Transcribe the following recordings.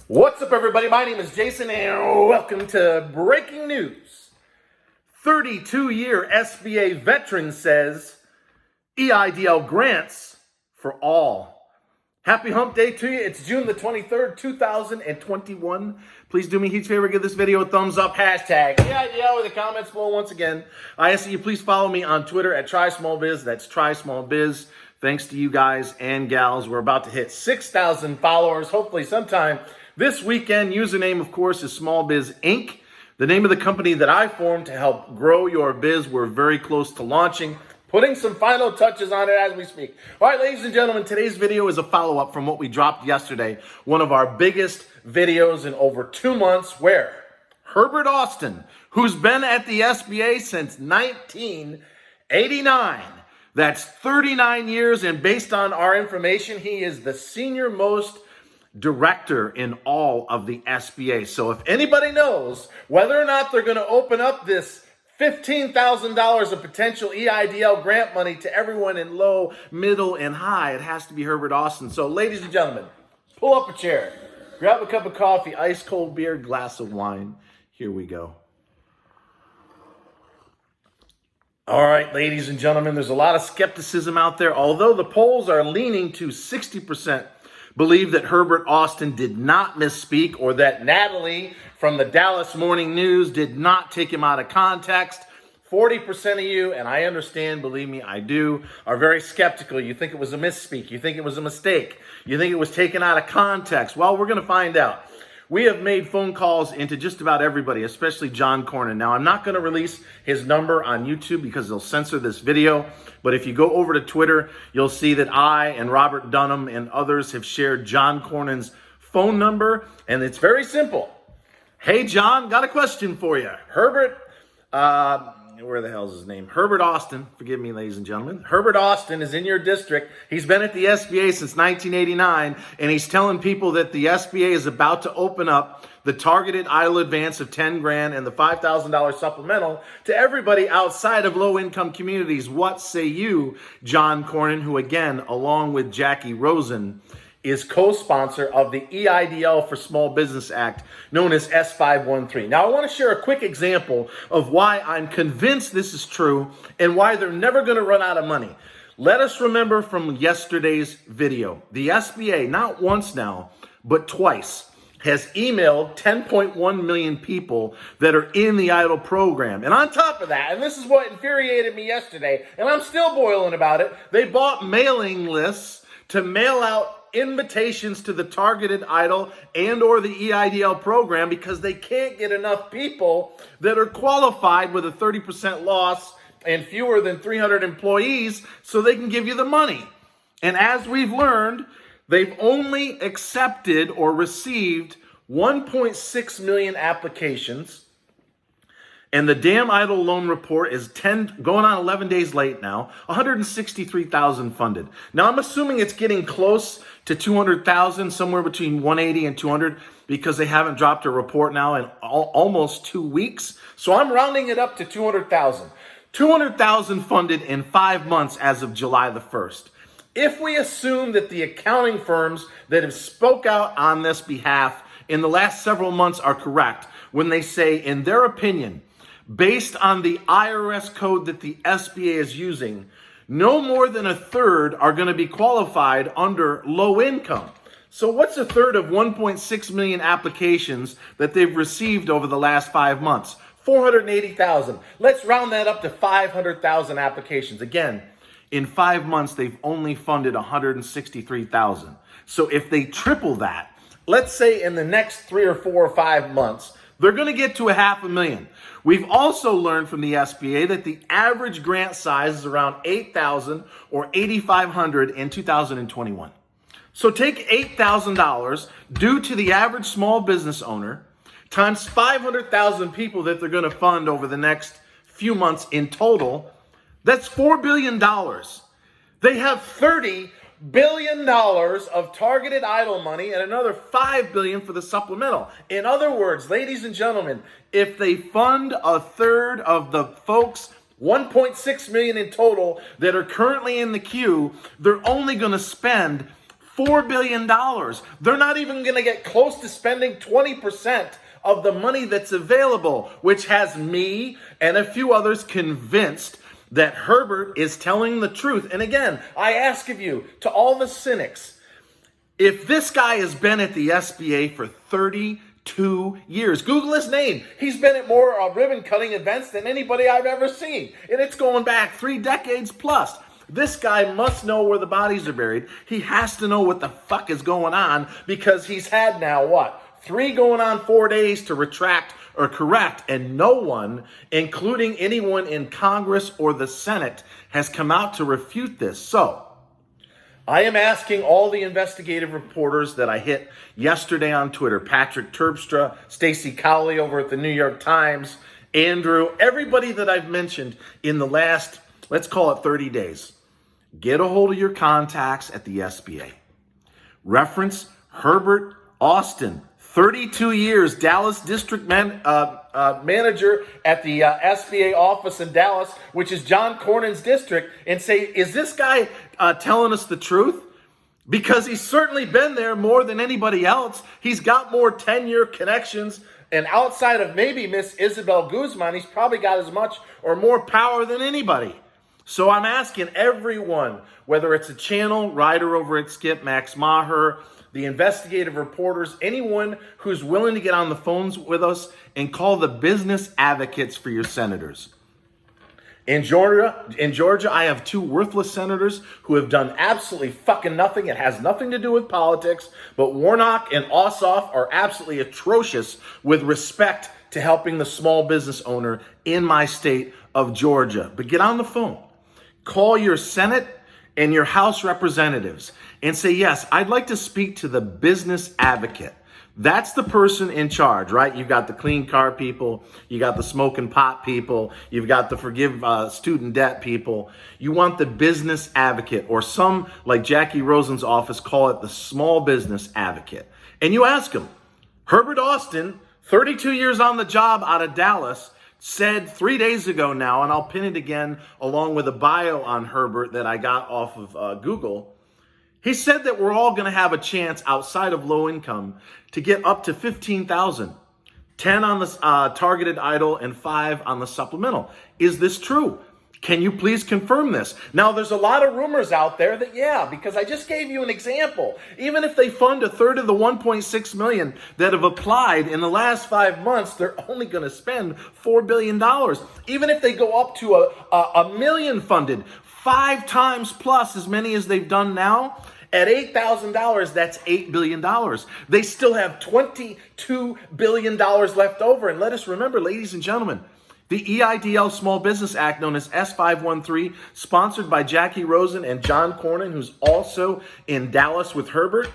What's up, everybody? My name is Jason, and welcome to Breaking News. 32-year SBA veteran says EIDL grants for all. Happy hump day to you. It's June the 23rd, 2021. Please do me a huge favor. Give this video a thumbs up. Hashtag EIDL in the comments below. Once again, I ask that you please follow me on Twitter at TrySmallBiz. That's TrySmallBiz. Thanks to you guys and gals. We're about to hit 6,000 followers, hopefully sometime this weekend. Username, of course, is SmallBiz Inc., the name of the company that I formed to help grow your biz. We're very close to launching, putting some final touches on it as we speak. All right, ladies and gentlemen, today's video is a follow-up from what we dropped yesterday, one of our biggest videos in over 2 months, where Herbert Austin, who's been at the SBA since 1989, that's 39 years, and based on our information, he is the senior most director in all of the SBA. So if anybody knows whether or not they're going to open up this $15,000 of potential EIDL grant money to everyone in low, middle, and high, it has to be Herbert Austin. So ladies and gentlemen, pull up a chair, grab a cup of coffee, ice cold beer, glass of wine. Here we go. All right, ladies and gentlemen, there's a lot of skepticism out there. Although the polls are leaning to 60% believe that Herbert Austin did not misspeak, or that Natalie from the Dallas Morning News did not take him out of context. 40% of you, and I understand, believe me, I do, are very skeptical. You think it was a misspeak. You think it was a mistake. You think it was taken out of context. Well, we're going to find out. We have made phone calls into just about everybody, especially John Cornyn. Now, I'm not going to release his number on YouTube because they'll censor this video. But if you go over to Twitter, you'll see that I and Robert Dunham and others have shared John Cornyn's phone number. And it's very simple. Hey, John, got a question for you. Herbert, where the hell is his name? Herbert Austin. Forgive me, ladies and gentlemen. Herbert Austin is in your district. He's been at the SBA since 1989, and he's telling people that the SBA is about to open up the Targeted EIDL Advance of $10,000 and the $5,000 supplemental to everybody outside of low-income communities. What say you, John Cornyn, who, again, along with Jackie Rosen, is co-sponsor of the EIDL for Small Business Act, known as S513. Now, I want to share a quick example of why I'm convinced this is true and why they're never going to run out of money. Let us remember from yesterday's video, the SBA, not once now, but twice, has emailed 10.1 million people that are in the EIDL program. And on top of that, and this is what infuriated me yesterday, and I'm still boiling about it, they bought mailing lists to mail out invitations to the Targeted EIDL and or the EIDL program because they can't get enough people that are qualified with a 30% loss and fewer than 300 employees so they can give you the money. And as we've learned, they've only accepted or received 1.6 million applications. And the damn EIDL loan report is going on 11 days late now, 163,000 funded. Now, I'm assuming it's getting close to 200,000, somewhere between 180 and 200, because they haven't dropped a report now in almost 2 weeks. So I'm rounding it up to 200,000. 200,000 funded in 5 months as of July the 1st. If we assume that the accounting firms that have spoke out on this behalf in the last several months are correct, when they say, in their opinion, based on the IRS code that the SBA is using, no more than a third are going to be qualified under low income. So what's a third of 1.6 million applications that they've received over the last 5 months? 480,000. Let's round that up to 500,000 applications. Again, in 5 months, they've only funded 163,000. So if they triple that, let's say in the next 3 or 4 or 5 months, they're going to get to 500,000. We've also learned from the SBA that the average grant size is around $8,000 or $8,500 in 2021. So take $8,000 due to the average small business owner times 500,000 people that they're going to fund over the next few months in total. That's $4 billion. They have $30 billion of targeted EIDL money and another $5 billion for the supplemental. In other words, ladies and gentlemen, if they fund a third of the folks, 1.6 million in total, that are currently in the queue, they're only going to spend $4 billion. They're not even going to get close to spending 20% of the money that's available, which has me and a few others convinced that Herbert is telling the truth. And again, I ask of you, to all the cynics, if this guy has been at the SBA for 32 years, Google his name. He's been at more ribbon cutting events than anybody I've ever seen. And it's going back 3 decades plus. This guy must know where the bodies are buried. He has to know what the fuck is going on, because he's had now, what, 3 going on 4 days to retract or correct, and no one, including anyone in Congress or the Senate, has come out to refute this. So, I am asking all the investigative reporters that I hit yesterday on Twitter, Patrick Terpstra, Stacey Cowley over at the New York Times, Andrew, everybody that I've mentioned in the last, let's call it 30 days, get a hold of your contacts at the SBA. Reference Herbert Austin, 32 years, Dallas district manager at the SBA office in Dallas, which is John Cornyn's district, and say, is this guy telling us the truth? Because he's certainly been there more than anybody else. He's got more tenure connections, and outside of maybe Miss Isabel Guzman, he's probably got as much or more power than anybody. So I'm asking everyone, whether it's a channel, writer over at Skip, Max Maher, the investigative reporters, anyone who's willing to get on the phones with us and call the business advocates for your senators. In Georgia, I have 2 worthless senators who have done absolutely fucking nothing. It has nothing to do with politics, but Warnock and Ossoff are absolutely atrocious with respect to helping the small business owner in my state of Georgia. But get on the phone. Call your Senate and your House representatives and say, yes, I'd like to speak to the business advocate. That's the person in charge, right? You've got the clean car people. You got the smoking pot people. You've got the forgive student debt people. You want the business advocate, or some, like Jackie Rosen's office, call it the small business advocate. And you ask them, Herbert Austin, 32 years on the job out of Dallas, said 3 days ago now, and I'll pin it again along with a bio on Herbert that I got off of Google. He said that we're all going to have a chance outside of low income to get up to $15,000, 10 on the targeted EIDL and 5 on the supplemental. Is this true? Can you please confirm this? Now, there's a lot of rumors out there that, yeah, because I just gave you an example. Even if they fund a third of the 1.6 million that have applied in the last 5 months, they're only going to spend $4 billion. Even if they go up to a million funded, 5 times plus as many as they've done now, at $8,000, that's $8 billion. They still have $22 billion left over. And let us remember, ladies and gentlemen, the EIDL Small Business Act, known as S513, sponsored by Jackie Rosen and John Cornyn, who's also in Dallas with Herbert,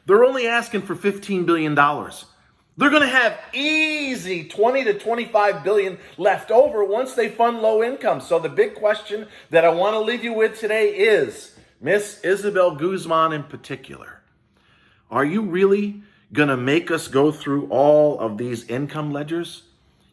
they're only asking for $15 billion. They're going to have easy 20 to 25 billion left over once they fund low income. So the big question that I want to leave you with today is, Miss Isabel Guzman in particular, are you really going to make us go through all of these income ledgers?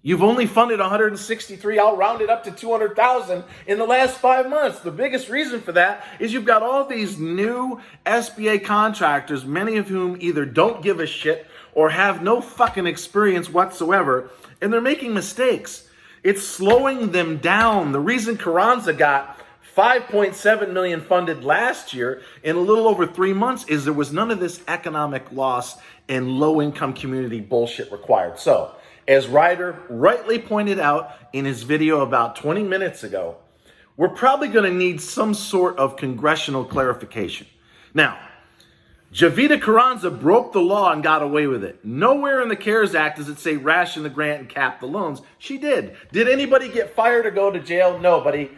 You've only funded 163, I'll round it up to 200,000 in the last 5 months. The biggest reason for that is you've got all these new SBA contractors, many of whom either don't give a shit or have no fucking experience whatsoever, and they're making mistakes. It's slowing them down. The reason Carranza got 5.7 million funded last year in a little over 3 months is there was none of this economic loss and low-income community bullshit required. So, as Ryder rightly pointed out in his video about 20 minutes ago, we're probably going to need some sort of congressional clarification. Now, Javita Carranza broke the law and got away with it. Nowhere in the CARES Act does it say ration the grant and cap the loans. She did. Did anybody get fired or go to jail? Nobody.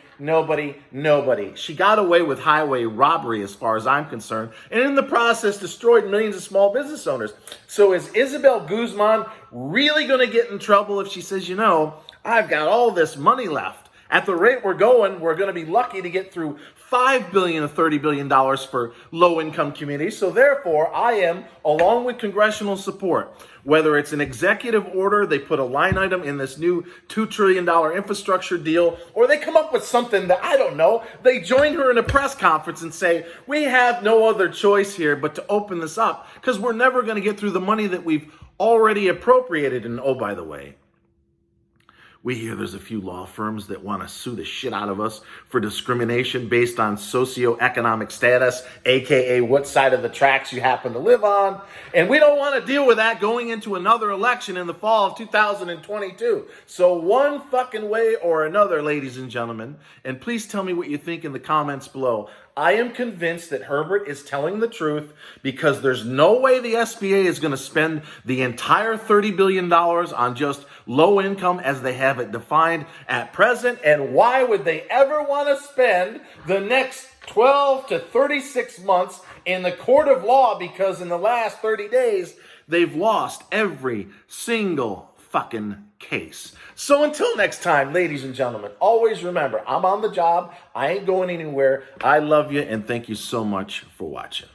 She got away with highway robbery as far as I'm concerned, and in the process destroyed millions of small business owners. So is Isabel Guzman really going to get in trouble if she says, you know, I've got all this money left? At the rate we're going, we're going to be lucky to get through $5 billion to $30 billion for low-income communities. So therefore, I am, along with congressional support, whether it's an executive order, they put a line item in this new $2 trillion infrastructure deal, or they come up with something that, I don't know, they join her in a press conference and say, we have no other choice here but to open this up because we're never going to get through the money that we've already appropriated. And oh, by the way, we hear there's a few law firms that want to sue the shit out of us for discrimination based on socioeconomic status, aka what side of the tracks you happen to live on. And we don't want to deal with that going into another election in the fall of 2022. So one fucking way or another, ladies and gentlemen, and please tell me what you think in the comments below. I am convinced that Herbert is telling the truth because there's no way the SBA is going to spend the entire $30 billion on just low income as they have it defined at present. And why would they ever want to spend the next 12 to 36 months in the court of law? Because in the last 30 days, they've lost every single fucking case. So until next time, ladies and gentlemen, always remember, I'm on the job. I ain't going anywhere. I love you and thank you so much for watching.